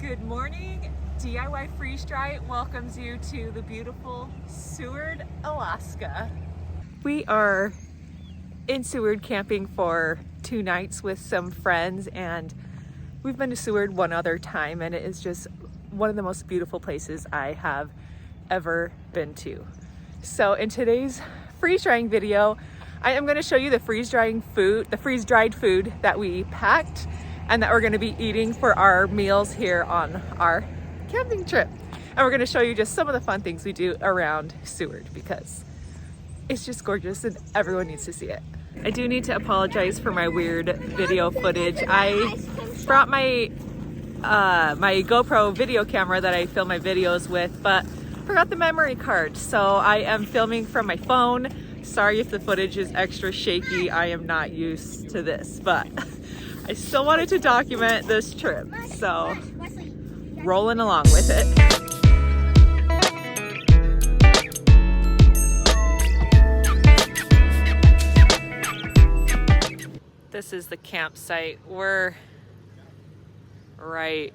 Good morning. DIY Freeze Dry welcomes you to the beautiful Seward, Alaska. We are in Seward camping for 2 nights with some friends, and we've been to Seward one other time, and it is just one of the most beautiful places I have ever been to. So in today's freeze drying video, I am going to show you the freeze dried food that we packed and that we're going to be eating for our meals here on our camping trip. And we're going to show you just some of the fun things we do around Seward because it's just gorgeous and everyone needs to see it. I do need to apologize for my weird video footage. I brought my my GoPro video camera that I film my videos with, but forgot the memory card. So I am filming from my phone. Sorry if the footage is extra shaky. I am not used to this, but I still wanted to document this trip. So rolling along with it. This is the campsite. We're right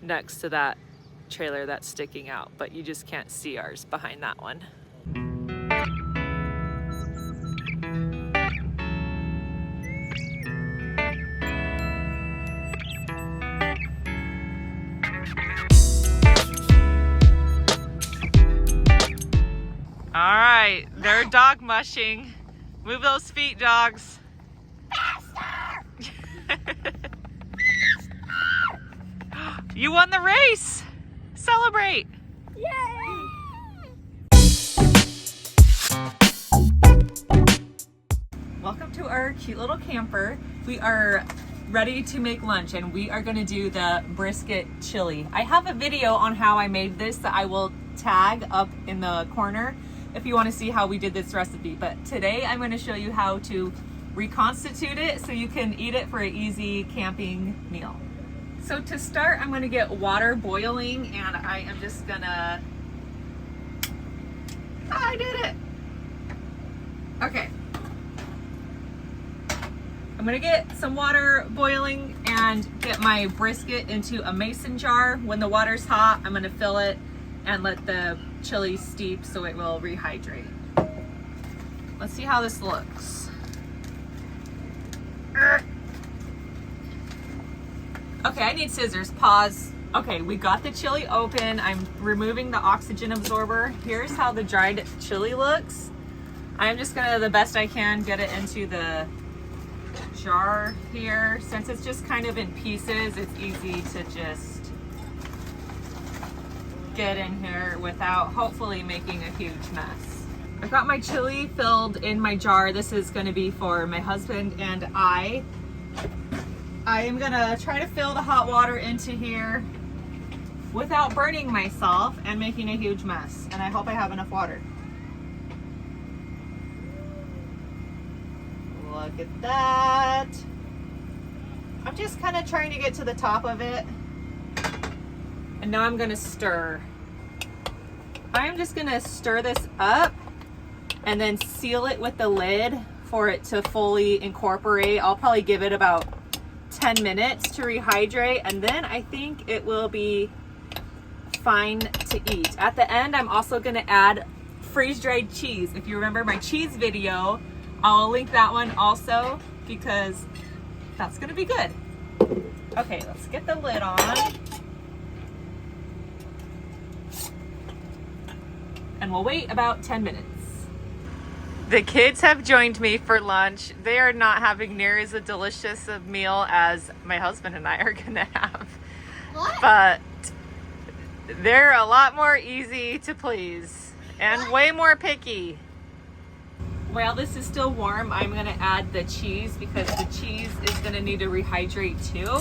next to that trailer that's sticking out, but you just can't see ours behind that one. All right, they're dog mushing. Move those feet, dogs. You won the race! Celebrate! Yay! Welcome to our cute little camper. We are ready to make lunch and we are gonna do the brisket chili. I have a video on how I made this that I will tag up in the corner if you wanna see how we did this recipe. But today I'm gonna show you how to reconstitute it so you can eat it for an easy camping meal. So to start, I'm gonna get water boiling and I am just gonna, I did it. Okay. I'm gonna get some water boiling and get my brisket into a mason jar. When the water's hot, I'm gonna fill it and let the chili steep so it will rehydrate. Let's see how this looks. Okay, I need scissors. Pause. Okay, we got the chili open. I'm removing the oxygen absorber. Here's how the dried chili looks. I'm just gonna, the best I can, get it into the jar here. Since it's just kind of in pieces, it's easy to just get in here without hopefully making a huge mess. I've got my chili filled in my jar. This is gonna be for my husband and I am gonna try to fill the hot water into here without burning myself and making a huge mess. And I hope I have enough water. Look at that. I'm just kind of trying to get to the top of it. And now I'm gonna stir. I'm just gonna stir this up and then seal it with the lid for it to fully incorporate. I'll probably give it about 10 minutes to rehydrate, and then I think it will be fine to eat. At the end, I'm also gonna add freeze-dried cheese. If you remember my cheese video, I'll link that one also because that's gonna be good. Okay, let's get the lid on. And we'll wait about 10 minutes. The kids have joined me for lunch. They are not having near as a delicious a meal as my husband and I are gonna have. What? But they're a lot more easy to please and way more picky. While this is still warm, I'm gonna add the cheese because the cheese is gonna need to rehydrate too.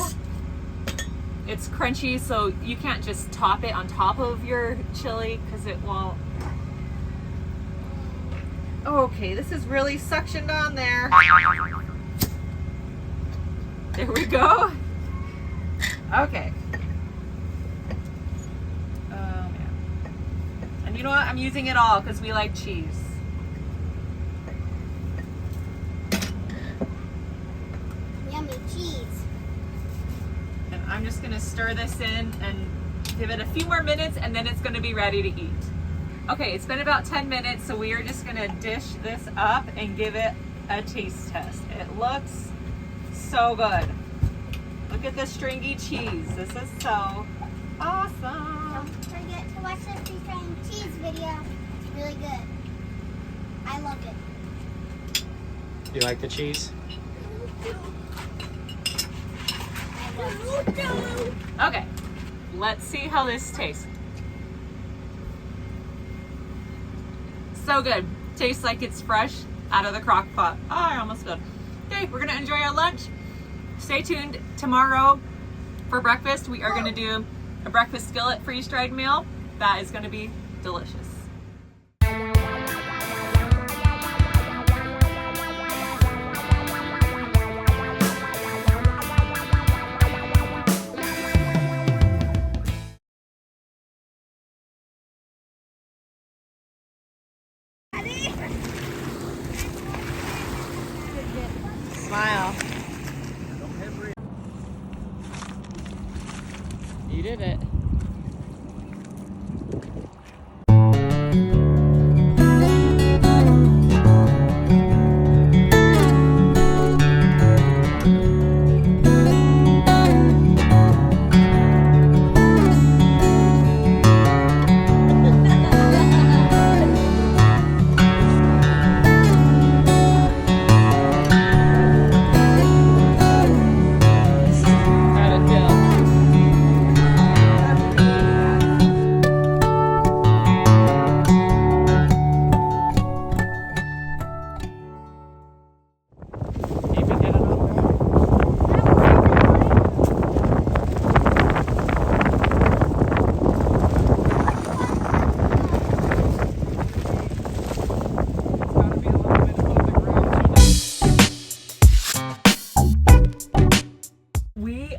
It's crunchy, so you can't just top it on top of your chili because it won't. Okay, this is really suctioned on there. There we go. Okay. Oh man. And you know what? I'm using it all because we like cheese. Yummy cheese. And I'm just gonna stir this in and give it a few more minutes, and then it's gonna be ready to eat. Okay, it's been about 10 minutes, so we are just gonna dish this up and give it a taste test. It looks so good. Look at the stringy cheese. This is so awesome. Don't forget to watch the stringy cheese video. It's really good. I loved it. You like the cheese? Okay, let's see how this tastes. So good. Tastes like it's fresh out of the crock pot. Oh, I almost spilled. Okay, we're gonna enjoy our lunch. Stay tuned tomorrow for breakfast. We are gonna do a breakfast skillet freeze-dried meal. That is gonna be delicious. Smile. You did it.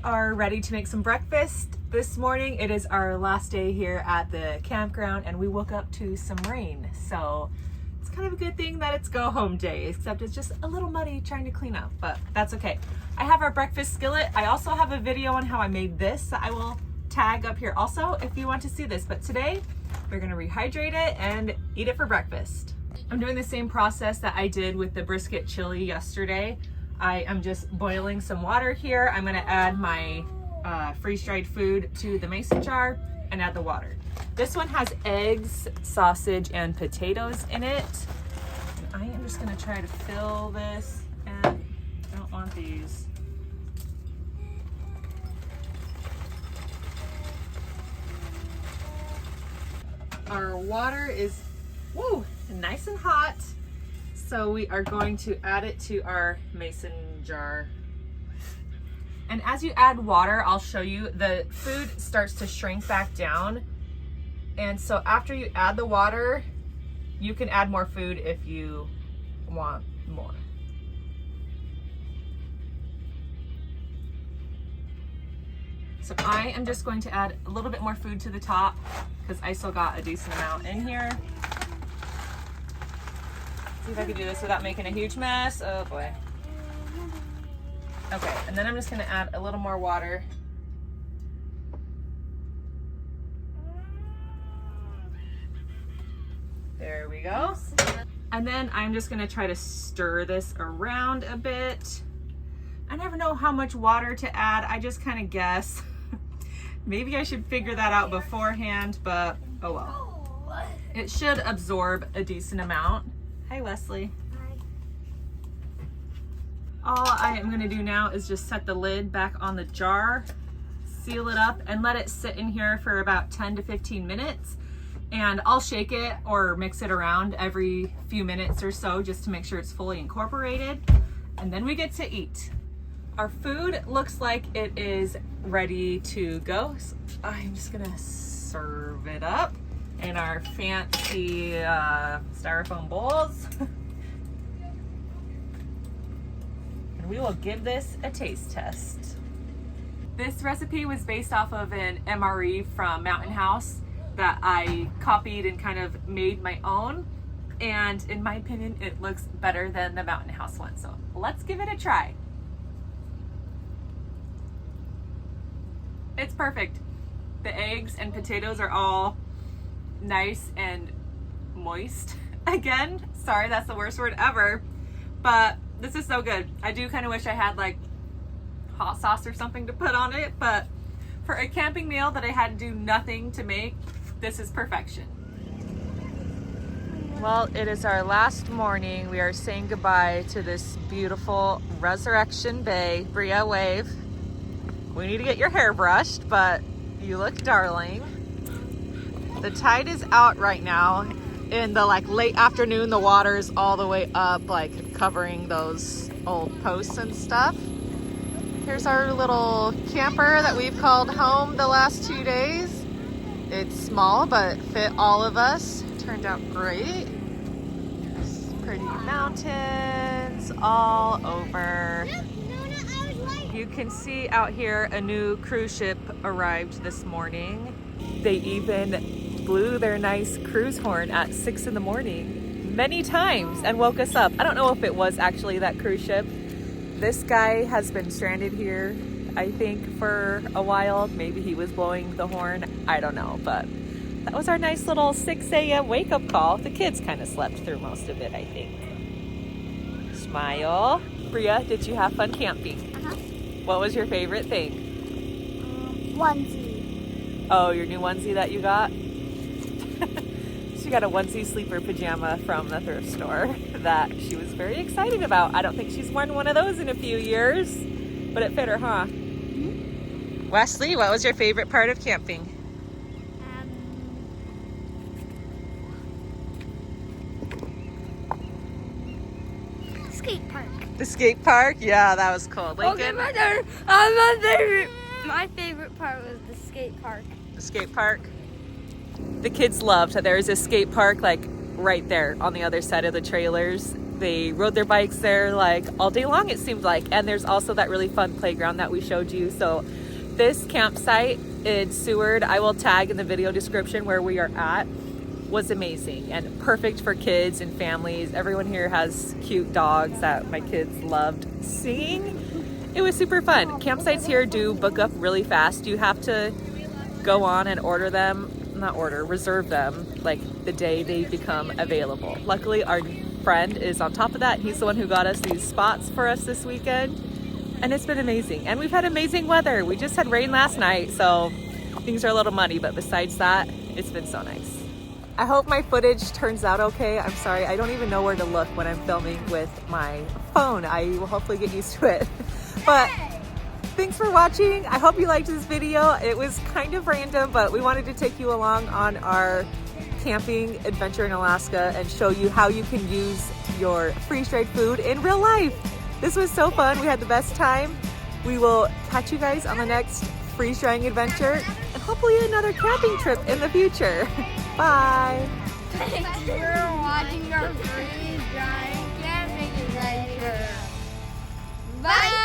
Are ready to make some breakfast this morning. It is our last day here at the campground and we woke up to some rain, so it's kind of a good thing that it's go home day, except it's just a little muddy trying to clean up, but that's okay. I have our breakfast skillet. I also have a video on how I made this that I will tag up here also if you want to see this, but today we're going to rehydrate it and eat it for breakfast. I'm doing the same process that I did with the brisket chili yesterday. I am just boiling some water here. I'm gonna add my freeze-dried food to the mason jar and add the water. This one has eggs, sausage, and potatoes in it. And I am just gonna try to fill this, and I don't want these. Our water is, woo, nice and hot. So we are going to add it to our mason jar. And as you add water, I'll show you, the food starts to shrink back down. And so after you add the water, you can add more food if you want more. So I am just going to add a little bit more food to the top because I still got a decent amount in here. See if I can do this without making a huge mess. Oh boy. Okay, and then I'm just gonna add a little more water. There we go. And then I'm just gonna try to stir this around a bit. I never know how much water to add. I just kind of guess. Maybe I should figure that out beforehand, but oh well. It should absorb a decent amount. Hi, Leslie. Hi. All I am gonna do now is just set the lid back on the jar, seal it up, and let it sit in here for about 10 to 15 minutes. And I'll shake it or mix it around every few minutes or so just to make sure it's fully incorporated. And then we get to eat. Our food looks like it is ready to go. So I'm just gonna serve it up in our fancy styrofoam bowls. And we will give this a taste test. This recipe was based off of an MRE from Mountain House that I copied and kind of made my own. And in my opinion, it looks better than the Mountain House one. So let's give it a try. It's perfect. The eggs and potatoes are all nice and moist. Again, sorry, that's the worst word ever, but this is so good. I do kind of wish I had like hot sauce or something to put on it, but for a camping meal that I had to do nothing to make, this is perfection. Well, it is our last morning. We are saying goodbye to this beautiful Resurrection Bay. Bria, wave. We need to get your hair brushed, but you look darling. The tide is out right now. In the like late afternoon, the water is all the way up, like covering those old posts and stuff. Here's our little camper that we've called home the last 2 days. It's small, but fit all of us. Turned out great. There's pretty mountains all over. You can see out here a new cruise ship arrived this morning. They even blew their nice cruise horn at 6 in the morning many times and woke us up. I don't know if it was actually that cruise ship. This guy has been stranded here, I think, for a while. Maybe he was blowing the horn. I don't know, but that was our nice little 6 a.m. wake-up call. The kids kind of slept through most of it, I think. Smile. Bria, did you have fun camping? Uh-huh. What was your favorite thing? Onesie. Oh, your new onesie that you got? She got a onesie sleeper pajama from the thrift store that she was very excited about. I don't think she's worn one of those in a few years, but it fit her, huh? Mm-hmm. Wesley, what was your favorite part of camping? Skate park. The skate park? Yeah, that was cool. Lincoln? Okay, my turn. My favorite part was the skate park. The skate park? The kids loved that there is a skate park like right there on the other side of the trailers. They rode their bikes there like all day long, it seemed like. And there's also that really fun playground that we showed you. So this campsite in Seward, I will tag in the video description where we are at, was amazing and perfect for kids and families. Everyone here has cute dogs that my kids loved seeing. It was super fun. Campsites here do book up really fast. You have to go on and reserve them like the day they become available. Luckily, our friend is on top of that. He's the one who got us these spots for us this weekend, and it's been amazing. And we've had amazing weather. We just had rain last night, so things are a little muddy, but besides that, it's been so nice. I hope my footage turns out okay. I'm sorry, I don't even know where to look when I'm filming with my phone. I will hopefully get used to it. But thanks for watching. I hope you liked this video. It was kind of random, but we wanted to take you along on our camping adventure in Alaska and show you how you can use your freeze-dried food in real life. This was so fun. We had the best time. We will catch you guys on the next freeze-drying adventure and hopefully another camping trip in the future. Bye. Thanks for watching our freeze drying camping adventure. Bye.